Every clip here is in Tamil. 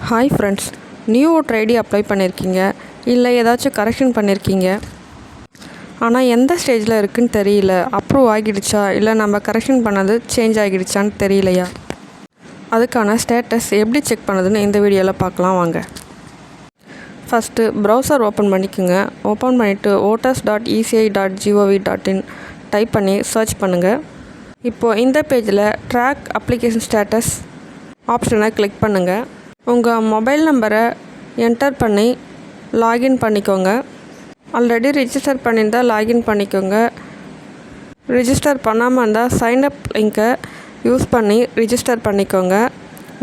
Hi friends, new voter ID apply பண்ணியிருக்கீங்க, இல்லை ஏதாச்சும் கரெக்ஷன் பண்ணியிருக்கீங்க. ஆனால் எந்த ஸ்டேஜில் இருக்குதுன்னு தெரியல. அப்ரூவ் ஆகிடுச்சா இல்லை நம்ம கரெக்ஷன் பண்ணது சேஞ்ச் ஆகிடுச்சான்னு தெரியலையா? அதுக்கான ஸ்டேட்டஸ் எப்படி செக் பண்ணதுன்னு இந்த வீடியோவில் பார்க்கலாம் வாங்க. ஃபஸ்ட்டு ப்ரௌசர் ஓப்பன் பண்ணிக்கோங்க. ஓப்பன் பண்ணிவிட்டு voters.eci.gov.in டைப் பண்ணி சர்ச் பண்ணுங்கள். இப்போது இந்த பேஜில் ட்ராக் அப்ளிகேஷன் ஸ்டேட்டஸ் ஆப்ஷனை கிளிக் பண்ணுங்கள். உங்கள் மொபைல் நம்பரை என்டர் பண்ணி லாகின் பண்ணிக்கோங்க. ஆல்ரெடி ரிஜிஸ்டர் பண்ணியிருந்தால் லாகின் பண்ணிக்கோங்க. ரிஜிஸ்டர் பண்ணாமல் இருந்தால் சைன்அப் லிங்க்கை யூஸ் பண்ணி ரிஜிஸ்டர் பண்ணிக்கோங்க.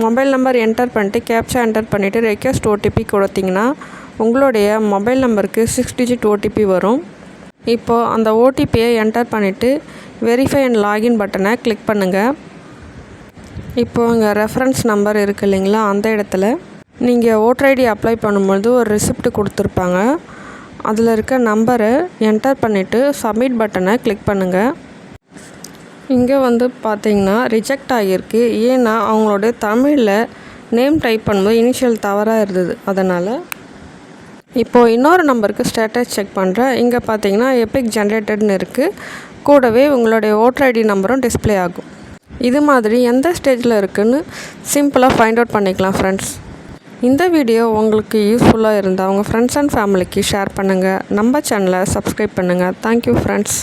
மொபைல் நம்பர் என்டர் பண்ணிட்டு கேப்சா என்டர் பண்ணிவிட்டு ரெக்வெஸ்ட் ஓடிபி கொடுத்தீங்கன்னா உங்களுடைய மொபைல் நம்பருக்கு 6 டிஜிட் ஓடிபி வரும். இப்போது அந்த ஓடிபியை என்டர் பண்ணிவிட்டு வெரிஃபை அண்ட் லாகின் பட்டனை கிளிக் பண்ணுங்கள். இப்போது இங்கே ரெஃபரன்ஸ் நம்பர் இருக்குது இல்லைங்களா, அந்த இடத்துல நீங்கள் ஓட்டர் ஐடி அப்ளை பண்ணும்பொழுது ஒரு ரிசிப்ட் கொடுத்துருப்பாங்க. அதில் இருக்க நம்பரை என்டர் பண்ணிவிட்டு சப்மிட் பட்டனை கிளிக் பண்ணுங்கள். இங்கே பார்த்தீங்கன்னா ரிஜெக்ட் ஆகியிருக்கு. ஏன்னா அவங்களோட தமிழில் நேம் டைப் பண்ணும்போது இனிஷியல் தவறாக இருந்தது. அதனால் இப்போது இன்னொரு நம்பருக்கு ஸ்டேட்டஸ் செக் பண்ணுறேன். இங்கே பார்த்தீங்கன்னா எபிக் ஜென்ரேட்டட்னு இருக்குது. கூடவே உங்களுடைய ஓட்டர் ஐடி நம்பரும் டிஸ்பிளே ஆகும். இது மாதிரி எந்த ஸ்டேஜில் இருக்குதுன்னு சிம்பிளாக ஃபைண்ட் அவுட் பண்ணிக்கலாம் ஃப்ரெண்ட்ஸ். இந்த வீடியோ உங்களுக்கு யூஸ்ஃபுல்லாக இருந்தால் உங்கள் ஃப்ரெண்ட்ஸ் அண்ட் ஃபேமிலிக்கு ஷேர் பண்ணுங்கள். நம்ம சேனலை சப்ஸ்கிரைப் பண்ணுங்கள். Thank you friends.